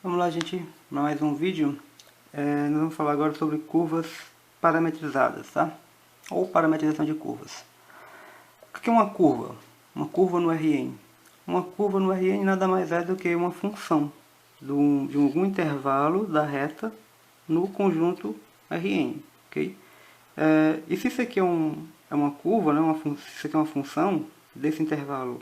Vamos lá, gente, mais um vídeo. Nós vamos falar agora sobre curvas parametrizadas, tá? Ou parametrização de curvas. O que é uma curva? Uma curva no RN. Uma curva no RN nada mais é do que uma função de algum intervalo da reta no conjunto RN, ok? E se isso aqui é uma curva, né? Se isso aqui é uma função desse intervalo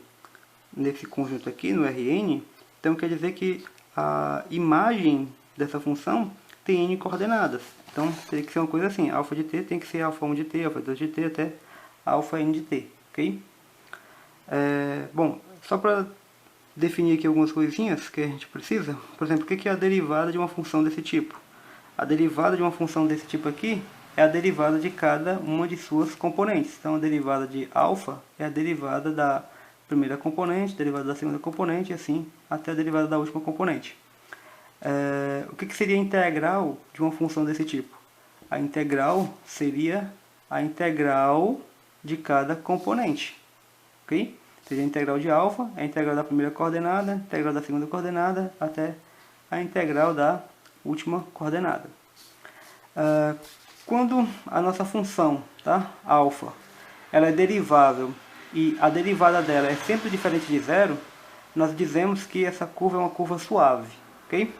nesse conjunto aqui no Rn, então quer dizer que a imagem dessa função tem n coordenadas. Então teria que ser uma coisa assim, alfa de t tem que ser alfa 1 de t, alfa 2 de t até alfa n de t, ok? Bom, só para definir aqui algumas coisinhas que a gente precisa, por exemplo, o que é a derivada de uma função desse tipo? A derivada de uma função desse tipo aqui é a derivada de cada uma de suas componentes. Então a derivada de alfa é a derivada da primeira componente, derivada da segunda componente, e assim até a derivada da última componente. O que seria a integral de uma função desse tipo? A integral seria a integral de cada componente, ok? Seria a integral de alfa, a integral da primeira coordenada, a integral da segunda coordenada, até a integral da última coordenada. Quando a nossa função, tá, alfa, ela é derivável e a derivada dela é sempre diferente de zero, nós dizemos que essa curva é uma curva suave, ok?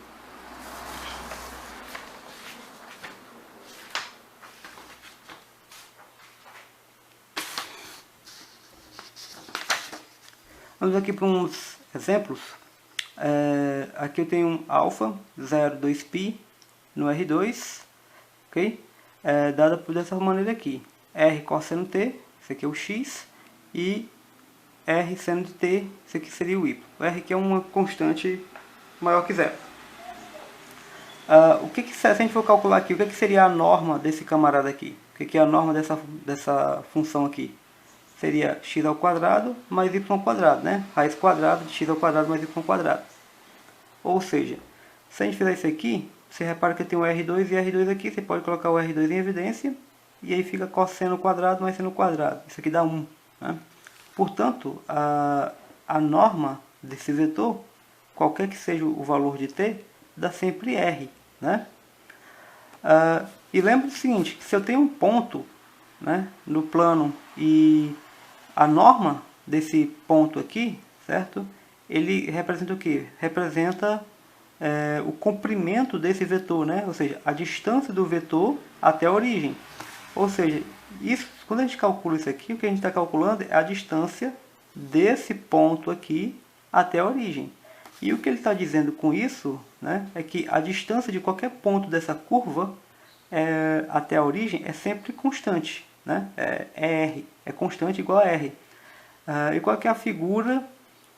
Vamos aqui para uns exemplos. Aqui eu tenho um alfa 0,2π no R2, ok? Dada por dessa maneira aqui. R cosseno t, esse aqui é o x, e R seno de t, esse aqui seria o y. O R aqui é uma constante maior que zero. Se a gente for calcular aqui, o que seria a norma desse camarada aqui? O que é a norma dessa função aqui? Seria x ao quadrado mais y ao quadrado, né? Raiz quadrada de x ao quadrado mais y ao quadrado. Ou seja, se a gente fizer isso aqui, você repara que tem o R2 e R2 aqui, você pode colocar o R2 em evidência, e aí fica cosseno quadrado mais seno quadrado. Isso aqui dá 1. Né? Portanto, a norma desse vetor, qualquer que seja o valor de t, dá sempre R. Né? E lembre o seguinte, que se eu tenho um ponto, né, no plano e a norma desse ponto aqui, certo? Ele representa o que? Representa o comprimento desse vetor, né? Ou seja, a distância do vetor até a origem. Ou seja, quando a gente calcula isso aqui, o que a gente está calculando é a distância desse ponto aqui até a origem. E o que ele está dizendo com isso, né, é que a distância de qualquer ponto dessa curva até a origem é sempre constante. Né? É R, é constante igual a R. E qual que é a figura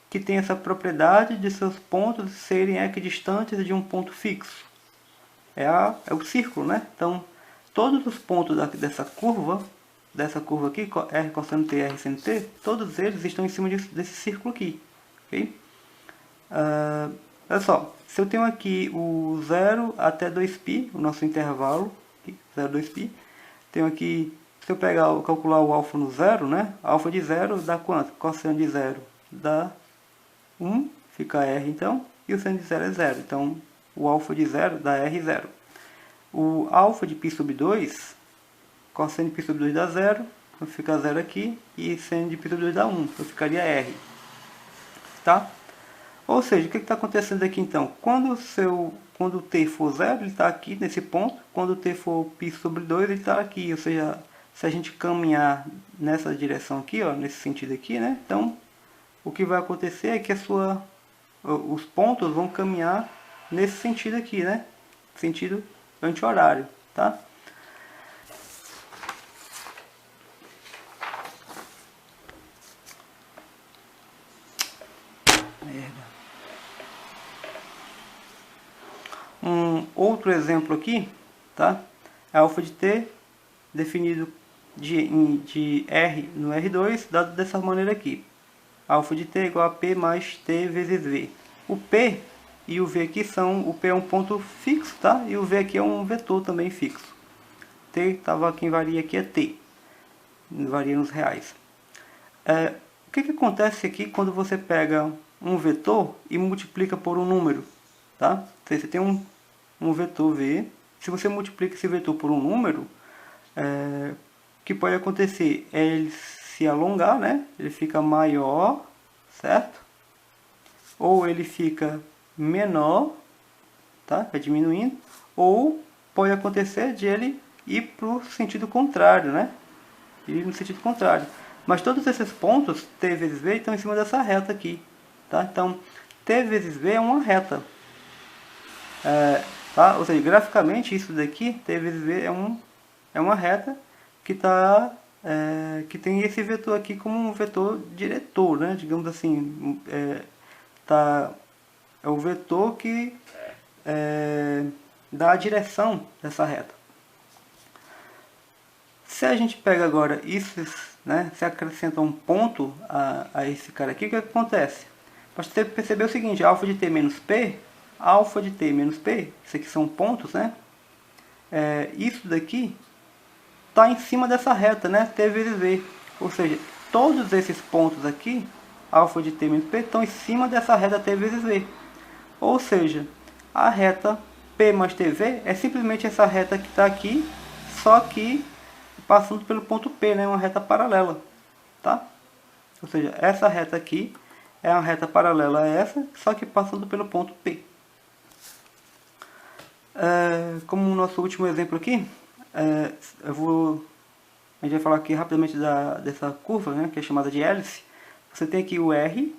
que tem essa propriedade de seus pontos serem equidistantes de um ponto fixo? É o círculo, né? Então, todos os pontos dessa curva aqui, R cosseno t, R seno t, todos eles estão em cima desse círculo aqui. Okay? Olha só, se eu tenho aqui o 0 até 2π, o nosso intervalo, 0, 2π, tenho aqui, se eu calcular o alfa no zero, né? Alfa de 0 dá quanto? Cosseno de 0 dá 1, fica R então, e o seno de 0 é 0. Então, o alfa de 0 dá R0. O alfa de π sobre 2, cosseno de π sobre 2 dá 0, então fica 0 aqui, e seno de π sobre 2 dá 1, então ficaria R. Tá? Ou seja, o que está acontecendo aqui então? Quando o t for 0, ele está aqui nesse ponto. Quando o t for π sobre 2, ele está aqui. Ou seja, se a gente caminhar nessa direção aqui, ó, nesse sentido aqui, né? Então, o que vai acontecer é que os pontos vão caminhar nesse sentido aqui, né? Sentido anti-horário, tá? Um outro exemplo aqui, tá? É alfa de t definido de R no R2, dado dessa maneira aqui. Alfa de t igual a P mais T vezes V. O P e o V aqui o P é um ponto fixo, tá? E o V aqui é um vetor também fixo. T, quem varia aqui é T. Varia nos reais. O que acontece aqui quando você pega um vetor e multiplica por um número, tá? Você tem um vetor V. Se você multiplica esse vetor por um número, o que pode acontecer é ele se alongar, né? Ele fica maior, certo? Ou ele fica menor, tá? Vai diminuindo. Ou pode acontecer de ele ir para o sentido contrário, né? Ir no sentido contrário. Mas todos esses pontos, t vezes v, estão em cima dessa reta aqui, tá? Então, t vezes v é uma reta. Tá? Ou seja, graficamente, isso daqui, t vezes v, é uma reta que que tem esse vetor aqui como um vetor diretor, né? Digamos assim, é o vetor que dá a direção dessa reta. Se a gente pega agora isso, né, se acrescenta um ponto a esse cara aqui, o que acontece? Para você perceber o seguinte, alfa de t menos p, alfa de t menos p, isso aqui são pontos, né? Isso daqui está em cima dessa reta, né? T vezes v. Ou seja, todos esses pontos aqui, alfa de t menos p, estão em cima dessa reta t vezes v. Ou seja, a reta p mais tv é simplesmente essa reta que está aqui, só que passando pelo ponto P, né? Uma reta paralela, tá? Ou seja, essa reta aqui é uma reta paralela a essa, só que passando pelo ponto P. Como o nosso último exemplo aqui, a gente vai falar aqui rapidamente dessa curva, né? Que é chamada de hélice. Você tem aqui o R,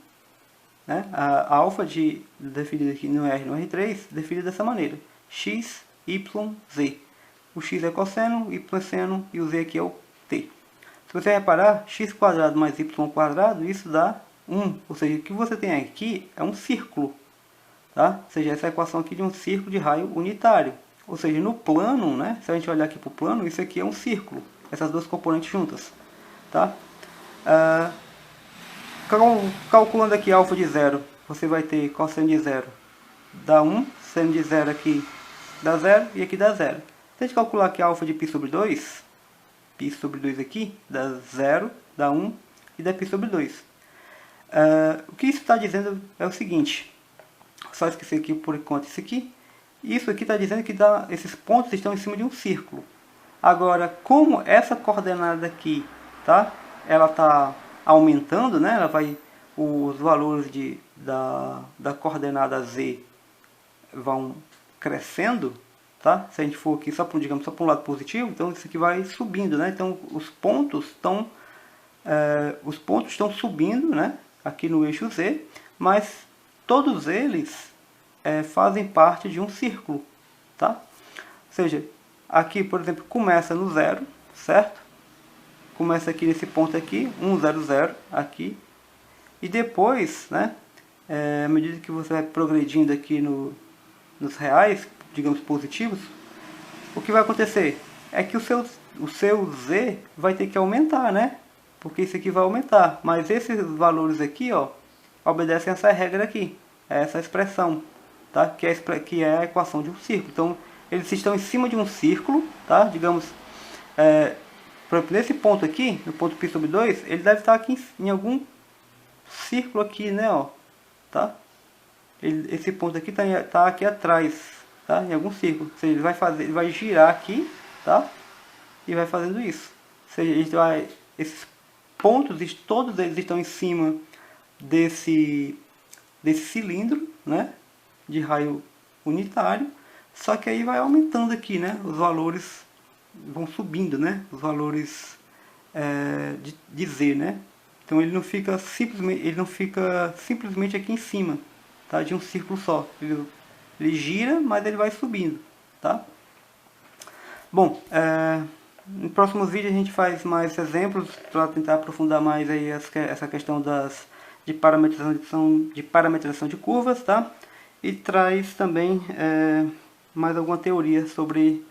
né? A alfa definida aqui no R, no R3, definida dessa maneira: x, y, z. O x é cosseno, y é seno e o z aqui é o t. Se você reparar, x² mais y², isso dá 1. Ou seja, o que você tem aqui é um círculo. Tá? Ou seja, essa equação aqui de um círculo de raio unitário. Ou seja, no plano, né? Se a gente olhar aqui para o plano, isso aqui é um círculo. Essas duas componentes juntas. Tá? Calculando aqui alfa de 0, você vai ter cosseno de 0 dá 1, seno de 0 aqui dá 0 e aqui dá 0. Se a gente calcular aqui alfa de π sobre 2, π sobre 2 aqui dá 0, dá 1 e dá π sobre 2. O que isso está dizendo é o seguinte, só esquecer aqui por enquanto isso aqui. Isso aqui está dizendo que esses pontos estão em cima de um círculo. Agora, como essa coordenada aqui, tá? Ela está aumentando, né? Os valores da coordenada z vão crescendo, tá? Se a gente for aqui digamos, só para um lado positivo, então isso aqui vai subindo, né? Então os pontos estão subindo, né? Aqui no eixo z, mas todos eles fazem parte de um círculo, tá? Ou seja, aqui, por exemplo, começa no 0, certo? Começa aqui nesse ponto aqui, 1, 0, 0, aqui. E depois, né, à medida que você vai progredindo aqui nos reais, digamos positivos, o que vai acontecer é que o seu z vai ter que aumentar, né? Porque isso aqui vai aumentar. Mas esses valores aqui, ó, obedecem essa regra aqui, essa expressão, tá? Que é a equação de um círculo. Então, eles estão em cima de um círculo, tá? Digamos, por exemplo, nesse ponto aqui, no ponto π sobre 2, ele deve estar aqui em algum círculo aqui, né, ó, tá? Esse ponto aqui tá aqui atrás, tá? Em algum círculo. Ou seja, ele vai girar aqui, tá? E vai fazendo isso. Ou seja, esses pontos, todos eles estão em cima desse cilindro, né? De raio unitário. Só que aí vai aumentando aqui, né? Os valores vão subindo, né? Os valores de z, né? Então ele não fica simplesmente aqui em cima, tá? De um círculo só. Ele gira, mas ele vai subindo, tá? Bom, no próximo vídeo a gente faz mais exemplos para tentar aprofundar mais aí essa questão de parametrização de curvas, tá? E traz também mais alguma teoria sobre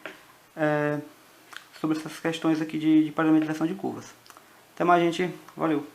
essas questões aqui de parametrização de curvas. Até mais, gente. Valeu!